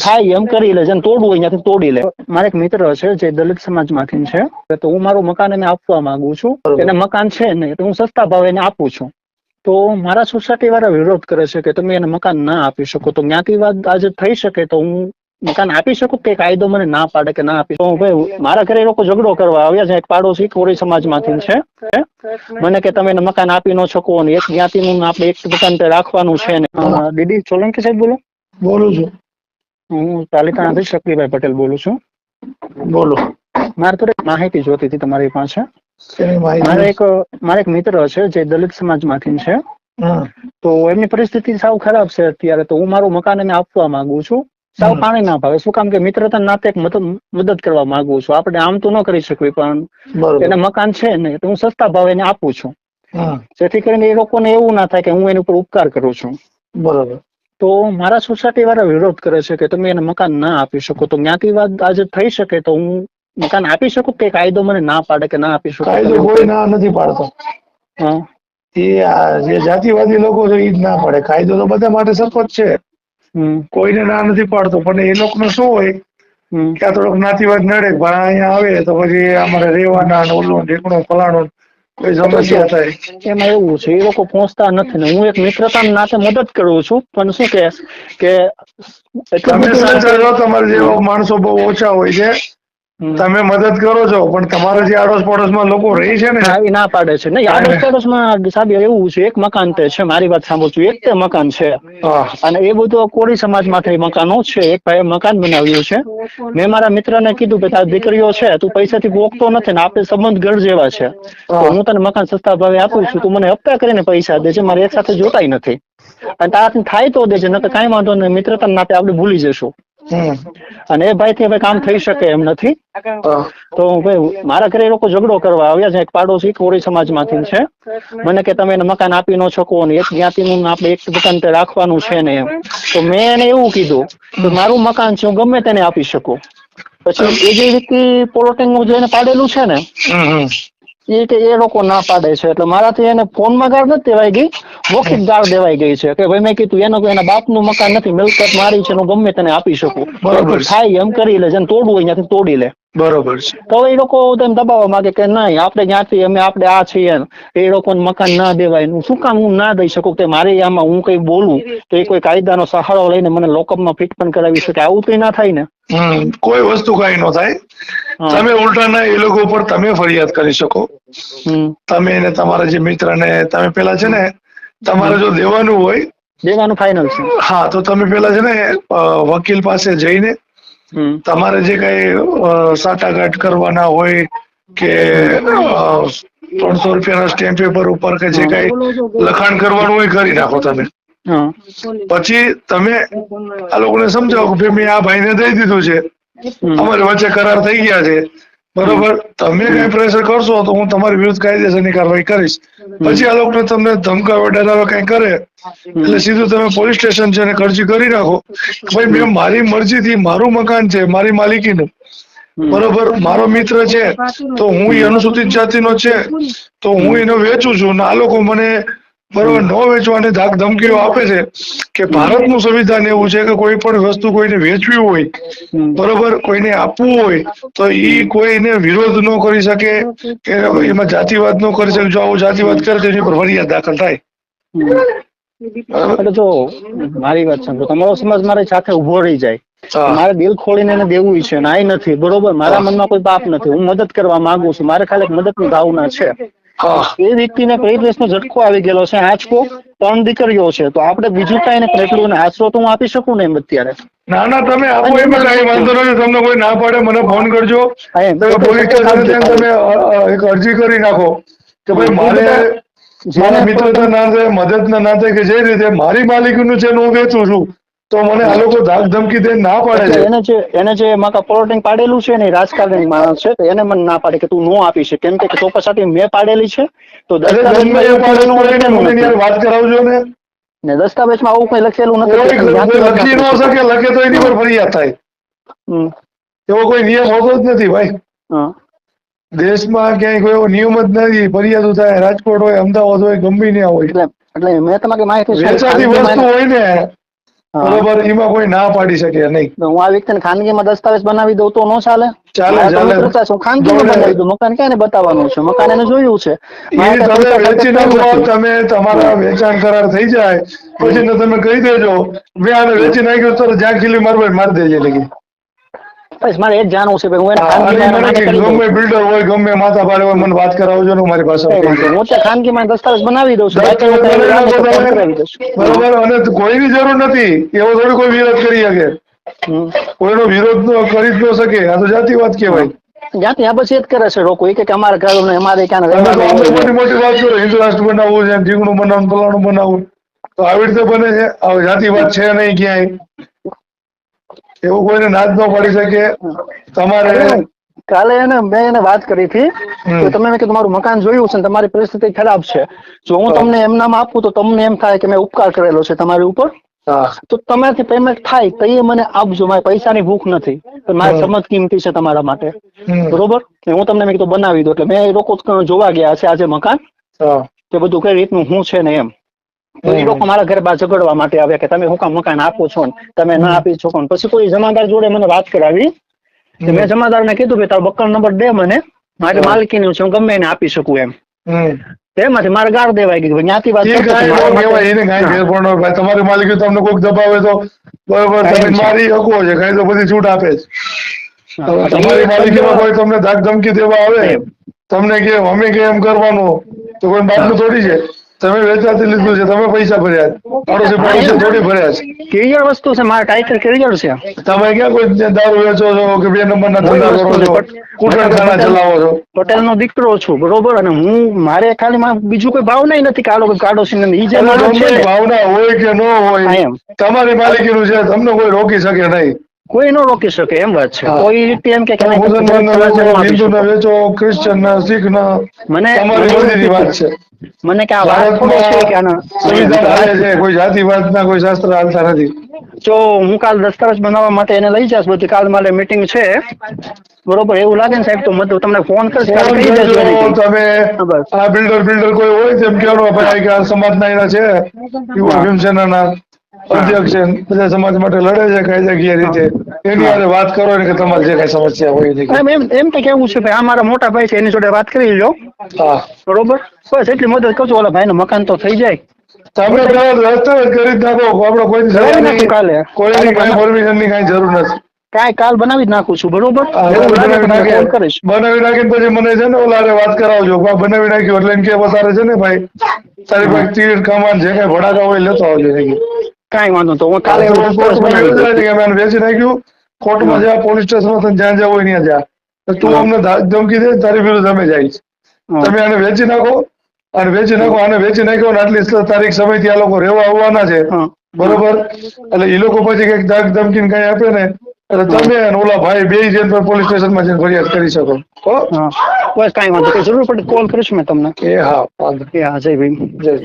થાય એમ કરી લે, જેને તોડવું હોય ત્યાંથી તોડી લે. મારા એક મિત્ર છે જે દલિત સમાજમાંથી છે, તો હું મારું મકાન એને આપવા માંગુ છું. એને મકાન છે ને તો હું સસ્તા ભાવે એને આપું છું. તો મારા સોસાયટી વાળા વિરોધ કરે છે કે તમે એને મકાન ના આપી શકો. તો જ્ઞાતિ વાત આજે થઈ શકે તો હું મકાન આપી શકું કે કાયદો મને ના પાડે કે ના આપી શકું? ભાઈ મારા ઘરે એ લોકો ઝઘડો કરવા આવ્યા છે. એક પાડોશી કોળી સમાજમાંથી છે, મને કે તમે એને મકાન આપી ન શકો ને એક જ્ઞાતિનું આપણે એક મકાન રાખવાનું છે ને. દીદી સોલંકી સાહેબ બોલો? બોલું છું. હું પાલિતાણાથી શક્તિભાઈ પટેલ બોલું છું. બોલો. મારે થોડીક માહિતી જોતી હતી તમારી પાસે. શેની મારે માહિતી? એક મિત્ર છે જે દલિત સમાજમાંથી છે, હા. તો એમની પરિસ્થિતિ સાવ ખરાબ છે અત્યારે. તો હું મારું મકાન એને આપવા માંગુ છું. સાવ પાણી ના ભાવે. શું કામ કે મિત્રતા નાતે એક મદદ કરવા માંગુ છું. આપણે આમ તો ન કરી શકવી, પણ બરોબર. એને મકાન છે ને તો હું સસ્તા ભાવે એને આપું છું. હા. જેથી કરીને એ લોકોને એવું ના થાય કે હું એની ઉપર ઉપકાર કરું છું. બરોબર. તો મારા સોસાયટી વાળા વિરોધ કરે છે કે તમે એને મકાન ના આપી શકો. તો જ્ઞાતિવાદ આજે થઈ શકે તો હું મકાન આપી શકું કે કાયદો મને ના પાડે કે ના આપી શકું? કાયદો કોઈ ના નથી પાડતો. હા. એ જે જાતિવાદી લોકો છે એ જ ના પાડે. કાયદો તો બધા માટે સરખો જ છે. કોઈને ના નથી પાડતો, પણ એ લોકો શું હોય કે આ થોડોક જ્ઞાતિવાદ નડે, પણ અહીંયા આવે તો પછી અમારે રેવાના ઓલું ઢીકણું ફલાણું કોઈ એટલે જો સમસ્યા થાય. એમાં એવું છે, એ લોકો પહોંચતા નથી ને હું એક મિત્રતા નાતે મદદ કરું છું. પણ શું કે એટલું તમે બધું નહીં સાચા છો, તમારા જેવા કે માણસો બહુ ઓછા હોય છે. તમે મદદ કરો છો, પણ તમારા જે આડોશ પડોશમાં લોકો રહી છે ને હા એ ના પાડે છે. નહીં, આડોશ પડોશમાં સાહેબ એવું છે, એક મકાન તે છે. મારી વાત સાંભળ છું, એક તે મકાન છે અને એ બધું કોળી સમાજમાંથી મકાનો છે. એક ભાઈએ મકાન બનાવ્યું છે. મેં મારા મિત્રને કીધું કે તારી દીકરીઓ છે, તું પૈસાથી પોગતો નથી ને આપણે સંબંધ ઘર જેવા છે, તો હું તને મકાન સસ્તા ભાવે આપું છું. તું મને હપ્તા કરીને પૈસા દેજે, મારે એક સાથે જોતાય નથી. અને તારાથી થાય તો દેજે, નકર કાંઈ વાંધો નહીં. મિત્રતા નાતે આપણે ભૂલી જઈશું. અને એ ભાઈ થી હવે કામ થઈ શકે એમ નથી. તો ભાઈ મારા ઘરે એ લોકો ઝઘડો કરવા આવ્યા છે. એક પાડોશી કોળી સમાજમાંથી છે, મને કે તમે એને મકાન આપી ન શકો ને એક જ્ઞાતિનું આપણે એક મકાન રાખવાનું છે ને એમ. તો મેં એને એવું કીધું કે મારું મકાન છે, હું ગમે તેને આપી શકું. પછી એ જે વ્યક્તિ પોલોટિંગ નું જેને પાડેલું છે ને એ લોકો ના પાડે છે. એટલે મારાથી એને ફોનમાં ગાળ નથી દેવાઈ ગઈ, મૌખિક ગાળ દેવાઈ ગઈ છે કે ભાઈ મેં કીધું એના બાપનું મકાન નથી, મિલકત મારી છે, હું ગમે તેને આપી શકું. બરોબર છે. થાય એમ કરી લે, જેને તોડવું હોય ત્યાંથી તોડી લે. બરોબર છે. તો એ લોકો તેમ દબાવવા માંગે કે નહીં, આપણે જ્ઞાતિ અમે આપણે આ છીએ, એ લોકોને મકાન ના દેવાય. શું કામ હું ના દઈ શકું? કે મારે આમાં હું કઈ બોલું તો એ કોઈ કાયદાનો સહારો લઈને મને લોકઅપમાં ફિટ પણ કરાવી શકે? આવું તો ના થાય ને. કોઈ વસ્તુ કઈ ન થાય. તમે ઉલટાના એ લોકો ઉપર તમે ફરિયાદ કરી શકો. તમે ને તમારા જે મિત્ર ને તમે પેલા છે ને, તમારે જો દેવાનું હોય દેવાનું ફાઇનલ છે. હા, તો તમે પેલા છે ને વકીલ પાસે જઈને તમારે જે કઈ સાટાઘાટ કરવાના હોય કે 300 રૂપિયાના સ્ટેમ્પ પેપર ઉપર કે જે કઈ લખાણ કરવાનું હોય કરી નાખો તમે. પછી તમે આ લોકોને સમજાવો કે મેં આ ભાઈને દઈ દીધું છે, અમારી વચ્ચે કરાર થઈ ગયા છે, બરોબર. તમે કઈ પ્રેશર કરશો તો હું તમારી વિરુદ્ધ કાયદેસરની કાર્યવાહી કરીશ. પછી આ લોકોને તમને ધમકાવે ડરાવે કઈ કરે એટલે સીધું તમે પોલીસ સ્ટેશન છે ને અરજી કરી નાખો. ભાઈ મેં મારી મરજીથી મારું મકાન છે, મારી માલિકીનું, બરોબર. મારો મિત્ર છે તો હું અનુસૂચિત જાતિનો છે તો હું એને વેચું છું ને આ લોકો મને બરોબર ન વેચવાની ધાક ધમકીઓ આપે છે કે ભારતનું સંવિધાન એવું છે કે કોઈ પણ વસ્તુ કોઈને વેચવી હોય, બરોબર, કોઈને આપવું હોય તો ઈ કોઈને વિરોધ ન કરી શકે કે એમાં જાતિવાદ ન કરી શકે. જો આવું જાતિવાદ કરે તો એની પર ફરિયાદ દાખલ થાય. એટલે જો મારી વાત સાંભળો, તમારો સમાજ મારી સાથે ઉભો રહી જાય, મારે દિલ ખોલીને એને દેવું છે ને આય નથી, બરોબર. મારા મનમાં કોઈ પાપ નથી, હું મદદ કરવા માંગુ છું, મારે ખાલી મદદની ભાવના છે. એ વ્યક્તિને કઈ રીતનો ઝટકો આવી ગયેલો છે, આંચકો, 3 દીકરીઓ છે, તો આપણે બીજું કઈ ને એટલું આશરો તો હું આપી શકું ને એમ અત્યારે. ના ના, તમે આપો એમાં કઈ વાંધો નથી. તમને કોઈ ના પાડે મને ફોન કરજો. તમે પોલીસ સ્ટેશન તમે એક અરજી કરી નાખો કે ભાઈ મારે મારા મિત્રતા નાતે મદદના નાતે કે જે રીતે મારી માલિકીનું છે હું વેચું છું, તો મને આ લોકો ધાક ધમકી દઈને ના પાડે છે. એને જે માકા પ્લોટિંગ પાડેલું છે ને, રાજકારણી માણસ છે, તો એને મને ના પાડે કે તું નો આપી શકે. કેમ કે તો પછી મેં પાડેલી છે તો દસ્તાવેજમાં એવું કઈ લખેલું નથી. વાત કરાવજો ને. ને દસ્તાવેજમાં આવું કઈ લખેલું નથી. કોઈ લખી ન શકે, લખે તો એની પર ફરિયાદ થાય. એવો કોઈ નિયમ હોતો જ નથી ભાઈ. દેશમાં ક્યાંય કોઈ એવો નિયમ જ નથી. ફરિયાદ થાય રાજકોટ હોય, અમદાવાદ હોય, ગમે ત્યાં હોય. એટલે મેં તમારી માહિતી વેચાતી વસ્તુ હોય ને હા. બરોબર, એમાં કોઈ ના પાડી શકે નહીં. તો હું આ વ્યક્તિને ખાનગીમાં દસ્તાવેજ બનાવી દઉં તો ન ચાલે? ચાલે, મારે તો ચાલે. મિત્રતા છે, હું ખાનગીમાં જોડે બનાવી દઉં. મકાન ક્યાં બતાવવાનું છે? મકાન એને જોયું છે. મારે એ કાંઈ તમે પૈસા વેચી સાથે નાખો, નથી. તમે તમારા વેચાણ કરાર થઈ જાય પછી ને તમે કહી દેજો મેં આને વેચી નાખ્યું, તો જ્યાં ખીલી મારવા હોય મારી દેજે લગી. બસ મારે એ જ જાણવું છે ભાઈ, હું એને અને ખાનગીમાં એને મને માન્ય કે કરી દઉં ગમે છું. બિલ્ડર હોય, ગમે માથા ભારે હોય, મને વાત કરાવજો ને મારી પાસે કઈ કહી વાંધો દે. નહીં. હું ત્યાં ખાનગીમાં દસ્તાવેજ બનાવી દઉં છું. બાકી દસ્તાવેજ હું કઈ બનાવી લાગે નાખો તો ફોન તમે, કરાવી દઈશ. બરોબર. અને કોઈની જરૂર નથી, એવો થોડી કોઈ વિરોધ કરી શકે. હમ. કોઈનો વિરોધ કરી જ ન શકે. આ તો જાતિવાદ કહેવાય. જ્યાંથી આ પછી એ જ કરે છે લોકો, એ કે અમારે ઘર અમારે ક્યાં તમે તો રહેવાનું આપણે હોય મોટી ને. મોટી વાત કરો, હિન્દુ રાષ્ટ્ર બનાવવું છે, ઢીંગણું બનાવવું, ફલાણું બનાવવું, તો આવી રીતે બને છે? હવે જાતિવાદ છે નહીં ક્યાંય, એવું કોઈને ના જ ન પાડી શકે. તમારે કાલે એને મેં એને વાત કરી હતી કે તમે મેં કીધું તમારું મકાન જોયું છે ને તમારી પરિસ્થિતિ ખરાબ છે, જો હું તમને એમ નામ આપું તો તમને એમ થાય કે મેં ઉપકાર કરેલો છે તમારી ઉપર, તો તમારાથી પેમેન્ટ થાય તો એ મને આપજો. મારે પૈસાની ભૂખ નથી, મારે સમજ કિંમતી છે તમારા માટે, બરોબર? હું તમને મેં કીધું બનાવી દો. એટલે મેં એ લોકો જોવા ગયા છે આજે મકાન, કે બધું કઈ રીતનું શું છે ને એમ. તો એ લોકો મારા ઘરે બહાર ઝઘડવા માટે આવ્યા કે તમે હું કામ મકાન આપો છો ને તમે ના આપી શકો ને. પછી કોઈ જમાદાર જોડે મને વાત કરાવી કે મેં જમાદારને કીધું કે તારો બક્કર નંબર દે મને, મારી માલકીનું છે, હું ગમે એને આપી શકું એમ. એમાંથી મારે ગાળ દેવાય ગઈ જ્ઞાતિ વાત કરતો હતો મારા માટે. એને કાંઈ ફેર પણ ન ભાઈ, તમારી માલિકી તમને કોઈક દબાવે તો બરોબર તમે મારી શકો છો, કાંઈ તો બધી છૂટ આપે જ. તમારી માલિકીમાં કોઈ તમને ધાક ધમકી દેવા આવે, તમને કે અમે કે એમ કરવાનું, તો કોઈ બાપનું થોડી છે. તમે વેચાતી લીધું છે, તમે પૈસા ભર્યા, પાડોશી પાડોશી થોડી ભર્યા છે. ક્લિયર વસ્તુ છે, મારા ટાઈટલ ક્લિયર છે. તમે ક્યાં કોઈ દારૂ વેચો છો કે 2 નંબરના ધંધા કરો છો, કુટણખાના ચલાવો છો? પટેલ નો દીકરો છું, બરોબર? અને હું મારે ખાલી બીજું કોઈ ભાવ નહીં નથી કે આ લોકો પાડોશી ઈ જે માણસ છે ને, ભાવના હોય કે ન હોય, એમ તમારી માલિકીનું છે, તમને કોઈ રોકી શકે નહીં. કોઈ ન રોકી શકે એમ વાત છે. કોઈ રીતે એમ કે તમે મુસલમાનના વેચો, હિન્દુના વેચો, ક્રિશ્ચનના, શીખના, મને તમારી મરજીની વાત છે. મને કે આ વાત ખોટો છે કે ભારતમાં સંવિધાન હાલે છે, કોઈ જાતિવાદના કોઈ શાસ્ત્ર હાલતા નથી. જો હું કાલ દસ્તાવેજ બનાવવા માટે એને લઈ જઈશ, બધી કાલ મારે મીટિંગ છે, બરોબર? એવું લાગે ને સાહેબ તો મત તમને ફોન કરીશ, કાલે કહી દેજો એને કંઈ. તમે બસ આ બિલ્ડર કોઈ હોય તેમ કહેવાનો ભાઈ કે આ સમાજના એના છે, યુવા ભીમસેનાના અધ્યક્ષ છે, બધા સમાજ માટે લડે છે કાયદાકીય રીતે, એની હારે વાત કરો ને કે તમારે જે કઈ સમસ્યા હોય એની. એમ તો કેવું છે ભાઈ, આ મારા મોટા ભાઈ છે, એની જોડે વાત કરી લો, બરોબર? બસ એટલી મદદ કરજો, ઓલા ભાઈ નું મકાન તો થઈ જાય. તમે પેલા રસ્તો કરી જ નાખો, આપણે કોઈની સલાહની, કોઈની કઈ પરમિશનની કઈ જરૂર નથી. કાલ બનાવી જ નાખું છું, બરોબર? ફોન કરીશ. બનાવી નાખીને પછી મને છે ને ઓલા વાત કરાવજો, બનાવી નાખ્યું એટલે એમ કે વધારે છે ને ભાઈ તારી પાસે તીર કમાન જે કઈ ભડાકા હોય લેતો આવજો. કાંઈ વાંધો તો હું કાલે વેચી નાખ્યું, કોર્ટમાં જા, પોલીસ સ્ટેશનમાં જ્યાં જવું હોય ત્યાં જા, તું અમને ધમકી દે તારી વિરુદ્ધ અમે જઈશ. તમે આને વેચી નાખો, અને વેચી નાખો, આને વેચી નાખ્યો, આટલી તારીખ સમયથી આ લોકો રહેવા આવવાના છે, બરોબર? એટલે એ લોકો પછી કઈક ધાક ધમકીને કઈ આપે ને, એટલે તમે અને ઓલા ભાઈ બે જઈને પોલીસ સ્ટેશનમાં જઈને ફરિયાદ કરી શકો. બસ કાંઈ વાંધો, જરૂર પડે કોલ કરીશ મેં તમને. એ હા, વાંધો. એ હા, જય ભીમ. જય.